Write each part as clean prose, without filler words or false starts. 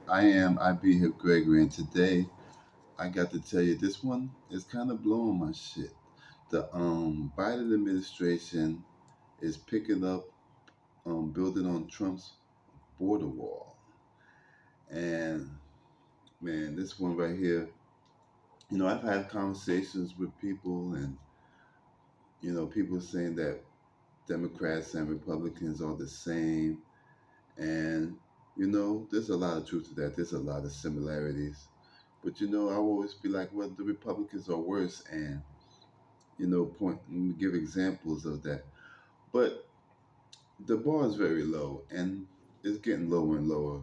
I be here, Gregory, and today I got to tell you this one is kind of blowing my shit. The Biden administration is picking up building on Trump's border wall, and man, this one right here. I've had conversations with people, and people saying that Democrats and Republicans are the same, and there's a lot of truth to that. There's a lot of similarities. But I always be like, well, the Republicans are worse, and point give examples of that. But the bar is very low, and it's getting lower and lower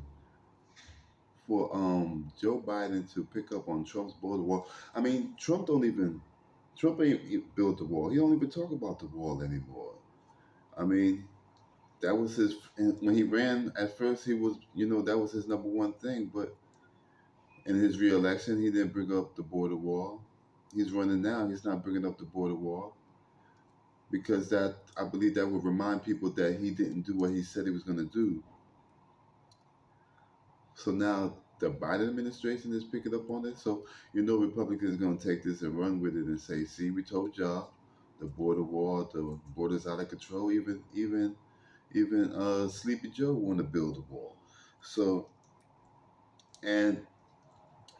for Joe Biden to pick up on Trump's border wall. I mean, Trump ain't built the wall. He don't even talk about the wall anymore. I mean, that was his when he ran at first. He was that was his number one thing, but in his reelection, he didn't bring up the border wall. He's running now. He's not bringing up the border wall because that I believe that would remind people that he didn't do what he said he was going to do. So now the Biden administration is picking up on it. So Republicans are going to take this and run with it and say, "See, we told y'all the border wall, the border's out of control. Even Sleepy Joe want to build a wall." So and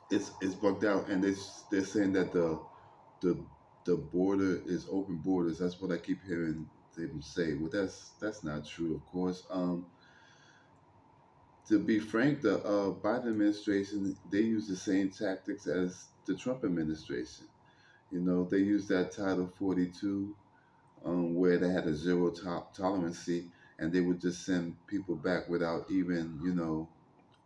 it's bugged out, and they're saying that the the border is open borders. That's what I keep hearing them say. Well, that's not true, of course. To be frank, the Biden administration they use the same tactics as the Trump administration. They use that Title 42 where they had a zero tolerancy, and they would just send people back without even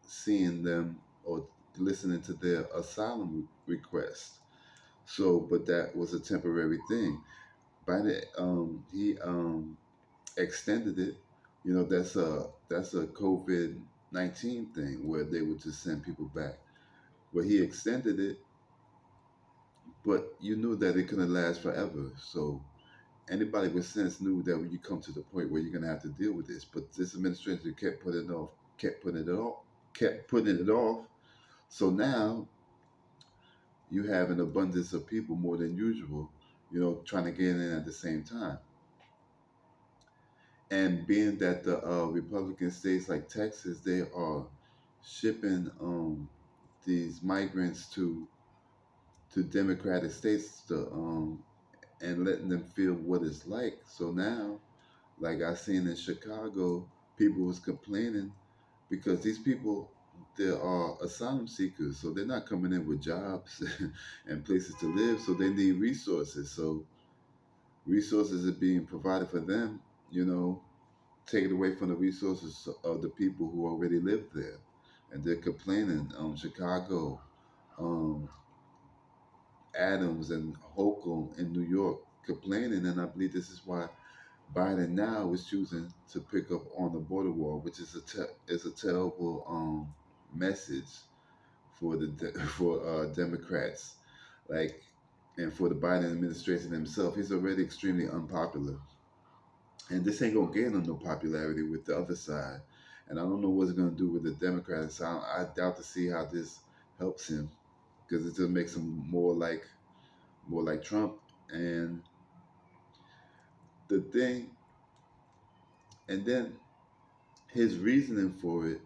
seeing them or listening to their asylum request. So, but that was a temporary thing. Biden, he extended it. That's a COVID-19 thing where they would just send people back. Well, he extended it, but you knew that it couldn't last forever. So anybody with sense knew that when you come to the point where you're gonna have to deal with this. But this administration kept putting it off, kept putting it off, kept putting it off. So now you have an abundance of people more than usual, trying to get in at the same time. And being that the Republican states like Texas, they are shipping these migrants to Democratic states and letting them feel what it's like. So now, like I seen in Chicago, people was complaining because these people there are asylum seekers, so they're not coming in with jobs and places to live, so they need resources. So resources are being provided for them, you know, taken away from the resources of the people who already live there, and they're complaining. Chicago, um, Adams, and Holcomb in New York complaining, and I believe this is why Biden now is choosing to pick up on the border wall, which is is a terrible message for the for Democrats, like, and for the Biden administration himself. He's already extremely unpopular, and this ain't gonna gain him no popularity with the other side. And I don't know what it's gonna do with the Democrats. I doubt to see how this helps him because it just makes him more like Trump. And the thing, and then his reasoning for it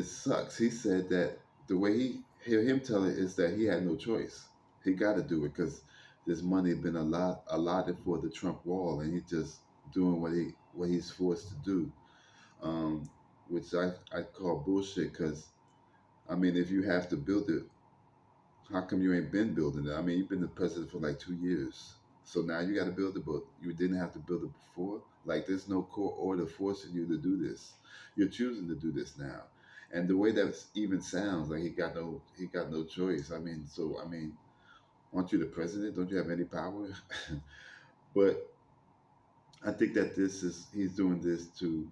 sucks. He said that the way he hear him tell it is that he had no choice. He got to do it because this money had been allotted for the Trump wall, and he's just doing what he's forced to do, um, which I call bullshit. Because I mean, if you have to build it, how come you ain't been building it? I mean, you've been the president for like 2 years, so now you got to build it, but you didn't have to build it before. Like, there's no court order forcing you to do this. You're choosing to do this now, and the way that even sounds like he got no choice. I mean, so I mean, aren't you the president? Don't you have any power? But I think that this is he's doing this to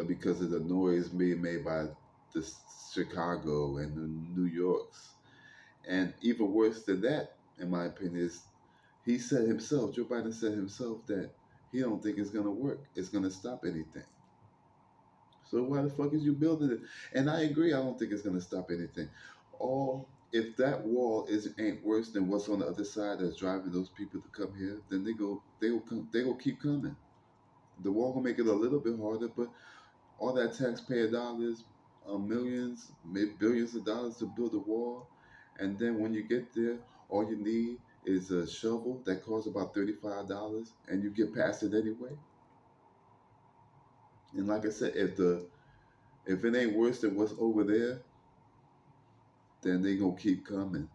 because of the noise being made by the Chicago and the New Yorks. And even worse than that, in my opinion, is he said himself, Joe Biden said himself that he don't think it's gonna work. It's gonna stop anything. So why the fuck is you building it? And I agree. I don't think it's gonna stop anything. All if that wall is ain't worse than what's on the other side that's driving those people to come here, then they will keep coming. The wall will make it a little bit harder, but all that taxpayer dollars, millions, maybe billions of dollars to build a wall, and then when you get there, all you need is a shovel that costs about $35, and you get past it anyway. And like I said, if it ain't worse than what's over there, then they gonna keep coming.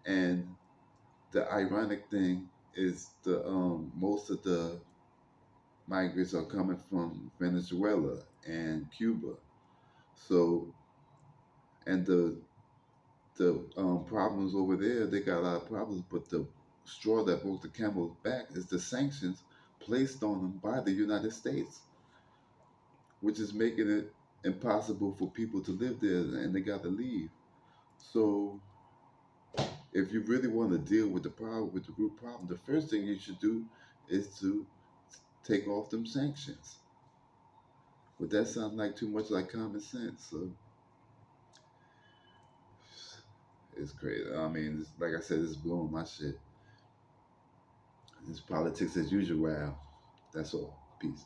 And the ironic thing is the most of the migrants are coming from Venezuela and Cuba. So and the problems over there, they got a lot of problems, but the straw that broke the camel's back is the sanctions placed on them by the United States, which is making it impossible for people to live there and they got to leave. So if you really want to deal with the problem, with the root problem, the first thing you should do is to take off them sanctions. But that sounds like too much like common sense. So it's crazy. I mean, like I said, it's blowing my shit. It's politics as usual. Wow. That's all. Peace.